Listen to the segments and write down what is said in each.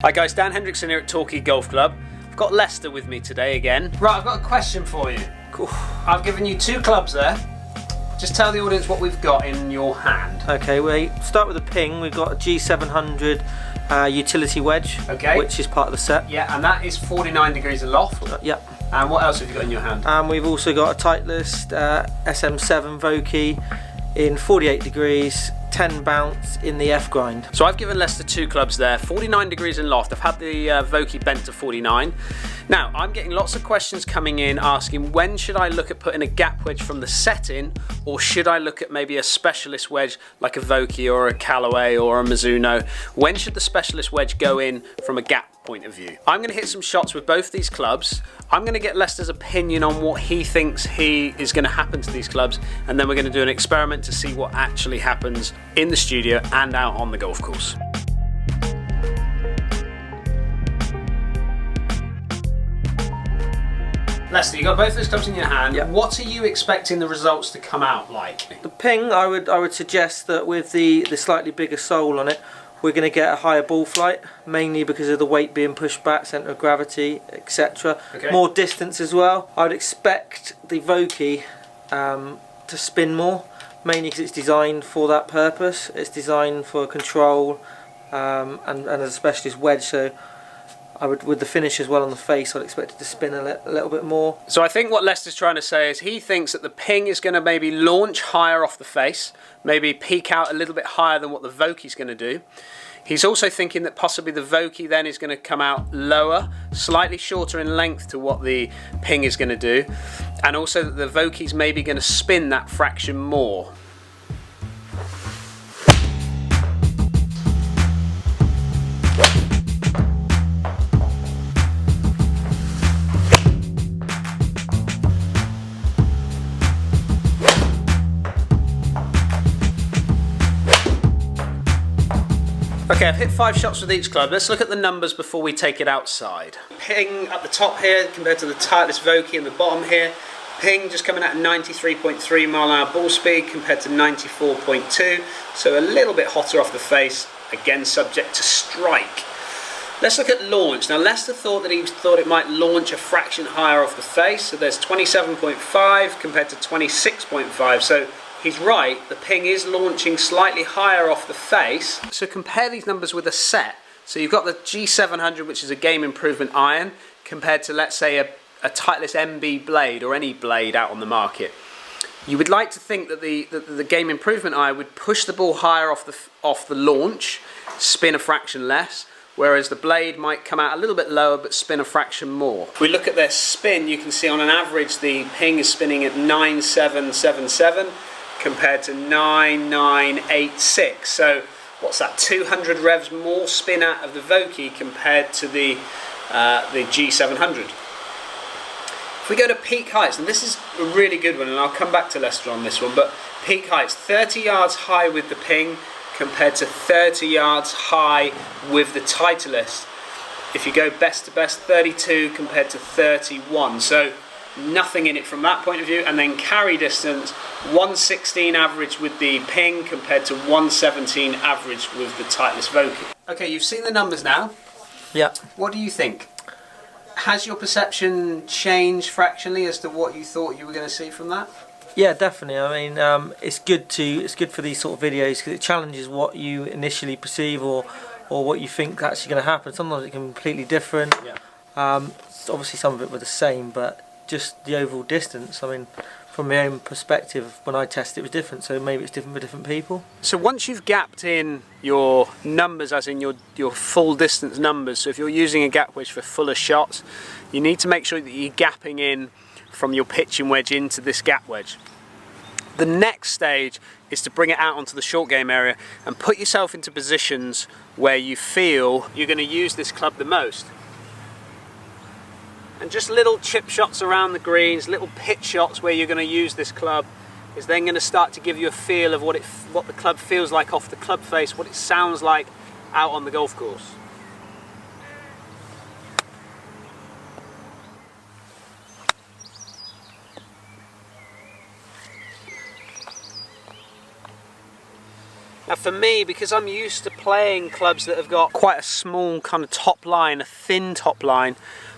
Hi guys, Dan Hendrickson here at Torquay Golf Club. I've got Lester with me today again. Right, I've got a question for you. Cool. I've given you two clubs there. Just tell the audience what we've got in your hand. Okay, we start with a ping. We've got a G700 utility wedge, which is part of the set. Yeah, and that is 49 degrees aloft. Yeah. And what else have you got in your hand? And we've also got a Titleist SM7 Vokey in 48 degrees, 10 bounce in the F grind. So I've given Lester two clubs there, 49 degrees in loft. I've had the Vokey bent to 49. Now, I'm getting lots of questions coming in asking when should I look at putting a gap wedge from the set in, or should I look at maybe a specialist wedge like a Vokey or a Callaway or a Mizuno? When should the specialist wedge go in from a gap point of view? I'm going to hit some shots with both these clubs. I'm going to get Lester's opinion on what he thinks is going to happen to these clubs, and then we're going to do an experiment to see what actually happens in the studio and out on the golf course. Lester, you got both those clubs in your hand. Yep. What are you expecting the results to come out like? The ping, I would suggest that with the slightly bigger sole on it, we're going to get a higher ball flight, mainly because of the weight being pushed back, centre of gravity, etc. Okay. More distance as well. I would expect the Vokey to spin more, mainly because it's designed for that purpose. It's designed for control and as a specialist wedge, so I would, with the finish as well on the face, I'd expect it to spin a little bit more. So I think what Lester's trying to say is he thinks that the ping is going to maybe launch higher off the face, maybe peak out a little bit higher than what the Vokey's going to do. He's also thinking that possibly the Vokey then is going to come out lower, slightly shorter in length to what the ping is going to do, and also that the Vokey's maybe going to spin that fraction more. Okay, I've hit 5 shots with each club. Let's look at the numbers before we take it outside. Ping at the top here compared to the Titleist Vokey in the bottom here. Ping just coming out at 93.3 mile/hour ball speed compared to 94.2. So a little bit hotter off the face, again subject to strike. Let's look at launch. Now Lester thought that it might launch a fraction higher off the face. So there's 27.5 compared to 26.5. So he's right, the ping is launching slightly higher off the face. So compare these numbers with a set. So you've got the G700, which is a game improvement iron, compared to, let's say, a Titleist MB blade or any blade out on the market. You would like to think that the game improvement iron would push the ball higher off the launch, spin a fraction less, whereas the blade might come out a little bit lower but spin a fraction more. If we look at their spin, you can see on an average the ping is spinning at 9777. compared to 9986. So what's that, 200 revs more spin out of the Vokey compared to the G700. If we go to peak heights, and this is a really good one, and I'll come back to Lester on this one, but peak heights, 30 yards high with the ping compared to 30 yards high with the Titleist. If you go best to best, 32 compared to 31. So nothing in it from that point of view. And then carry distance, 116 average with the ping compared to 117 average with the Titleist Vokey. Okay, you've seen the numbers now. Yeah. What do you think? Has your perception changed fractionally as to what you thought you were going to see from that? Yeah, definitely. I mean, it's good for these sort of videos because it challenges what you initially perceive or what you think is actually going to happen. Sometimes it can be completely different. Yeah. Obviously, some of it were the same, but just the overall distance. I mean, from my own perspective, when I tested, it was different. So maybe it's different for different people. So once you've gapped in your numbers, as in your full distance numbers, so if you're using a gap wedge for fuller shots, you need to make sure that you're gapping in from your pitching wedge into this gap wedge. The next stage is to bring it out onto the short game area and put yourself into positions where you feel you're going to use this club the most. And just little chip shots around the greens, little pitch shots where you're going to use this club is then going to start to give you a feel of what the club feels like off the club face, what it sounds like out on the golf course. Now for me, because I'm used to playing clubs that have got quite a small kind of top line, a thin top line,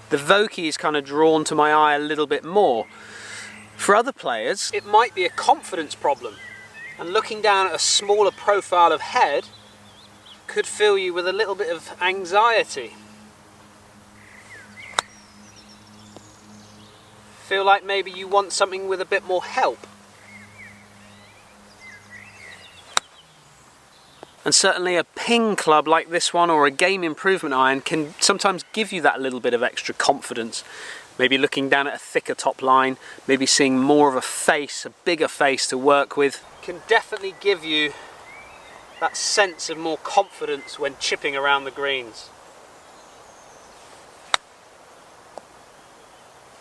the Vokey is kind of drawn to my eye a little bit more. For other players, it might be a confidence problem, and looking down at a smaller profile of head could fill you with a little bit of anxiety. Feel like maybe you want something with a bit more help. And certainly a ping club like this one, or a game improvement iron, can sometimes give you that little bit of extra confidence. Maybe looking down at a thicker top line, maybe seeing more of a face, a bigger face to work with, can definitely give you that sense of more confidence when chipping around the greens.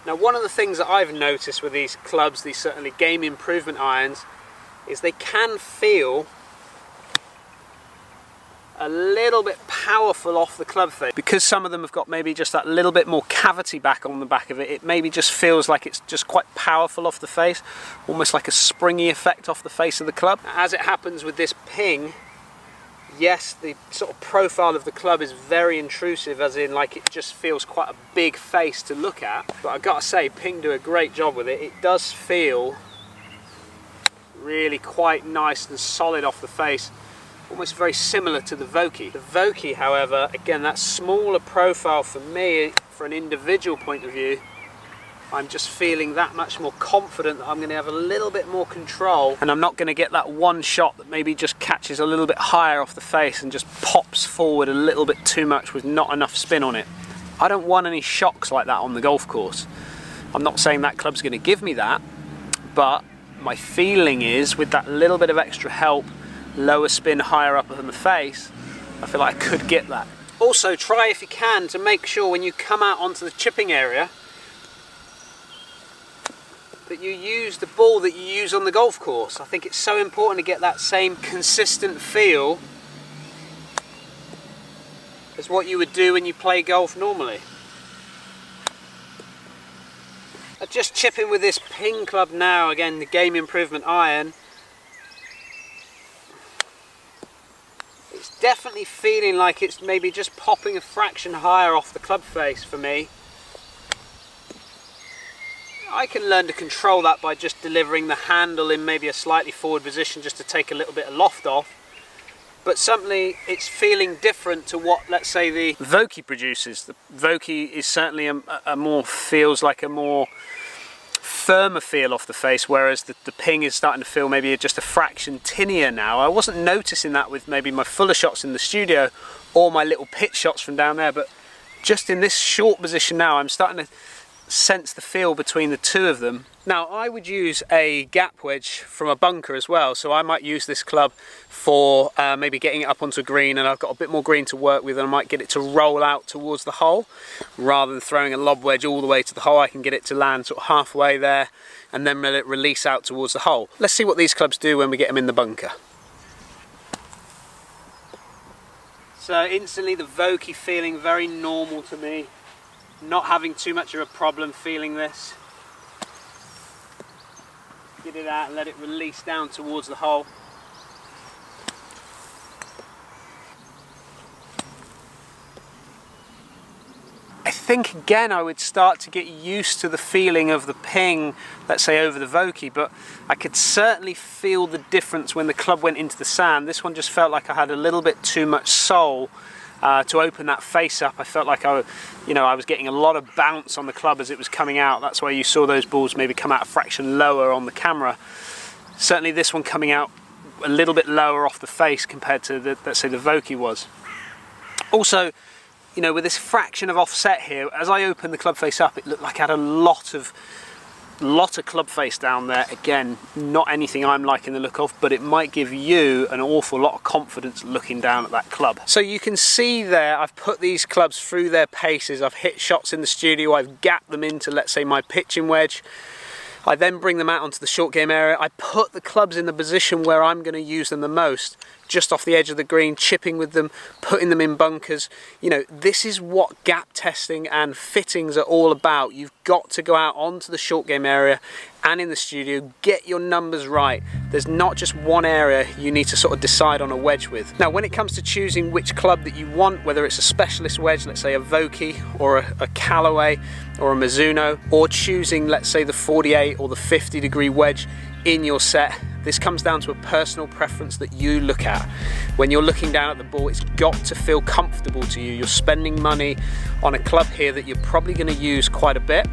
Now, one of the things that I've noticed with these clubs, these certainly game improvement irons, is they can feel a little bit powerful off the club face. Because some of them have got maybe just that little bit more cavity back on the back of it, it maybe just feels like it's just quite powerful off the face, almost like a springy effect off the face of the club. As it happens with this ping, yes, the sort of profile of the club is very intrusive, as in like it just feels quite a big face to look at, but I've got to say, ping do a great job with it. It does feel really quite nice and solid off the face, almost very similar to the Vokey. The Vokey, however, again, that smaller profile for me, for an individual point of view, I'm just feeling that much more confident that I'm going to have a little bit more control, and I'm not going to get that one shot that maybe just catches a little bit higher off the face and just pops forward a little bit too much with not enough spin on it. I don't want any shocks like that on the golf course. I'm not saying that club's going to give me that, but my feeling is with that little bit of extra help, lower spin, higher up than the face, I feel like I could get that. Also, try if you can to make sure when you come out onto the chipping area that you use the ball that you use on the golf course. I think it's so important to get that same consistent feel as what you would do when you play golf normally. Just chipping with this ping club now, again the game improvement iron, it's definitely feeling like it's maybe just popping a fraction higher off the club face for me. I can learn to control that by just delivering the handle in maybe a slightly forward position just to take a little bit of loft off. But certainly it's feeling different to what, let's say, the Vokey produces. The Vokey is certainly feels like a more firmer feel off the face, whereas the ping is starting to feel maybe just a fraction tinnier now. I wasn't noticing that with maybe my fuller shots in the studio or my little pitch shots from down there, but just in this short position now, I'm starting to sense the feel between the two of them. Now, I would use a gap wedge from a bunker as well, so I might use this club for maybe getting it up onto green, and I've got a bit more green to work with, and I might get it to roll out towards the hole rather than throwing a lob wedge all the way to the hole. I can get it to land sort of halfway there and then let it release out towards the hole. Let's see what these clubs do when we get them in the bunker. So instantly the Vokey feeling very normal to me. Not having too much of a problem feeling this. Get it out and let it release down towards the hole. I think again I would start to get used to the feeling of the ping, let's say over the Vokey, but I could certainly feel the difference when the club went into the sand. This one just felt like I had a little bit too much sole to open that face up. I felt like I was getting a lot of bounce on the club as it was coming out. That's why you saw those balls maybe come out a fraction lower on the camera. Certainly this one coming out a little bit lower off the face compared to let's say the Vokey was. Also, with this fraction of offset here, as I opened the club face up, it looked like I had a lot of club face down there. Again, not anything I'm liking the look of, but it might give you an awful lot of confidence looking down at that club. So you can see there, I've put these clubs through their paces. I've hit shots in the studio, I've gapped them into, let's say, my pitching wedge. I then bring them out onto the short game area. I put the clubs in the position where I'm going to use them the most, just off the edge of the green, chipping with them, putting them in bunkers. This is what gap testing and fittings are all about. You've got to go out onto the short game area and in the studio, get your numbers right. There's not just one area you need to sort of decide on a wedge with. Now, when it comes to choosing which club that you want, whether it's a specialist wedge, let's say a Vokey or a Callaway or a Mizuno, or choosing, let's say, the 48 or the 50 degree wedge in your set, this comes down to a personal preference that you look at. When you're looking down at the ball, it's got to feel comfortable to you. You're spending money on a club here that you're probably going to use quite a bit.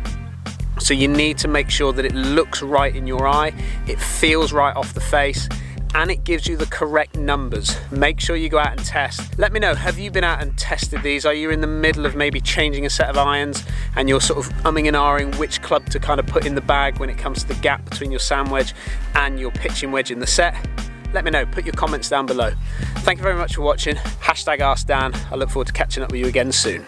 So you need to make sure that it looks right in your eye, it feels right off the face, and it gives you the correct numbers. Make sure you go out and test. Let me know, have you been out and tested these? Are you in the middle of maybe changing a set of irons and you're sort of umming and ahhing which club to kind of put in the bag when it comes to the gap between your sand wedge and your pitching wedge in the set? Let me know, put your comments down below. Thank you very much for watching. #AskDan. I look forward to catching up with you again soon.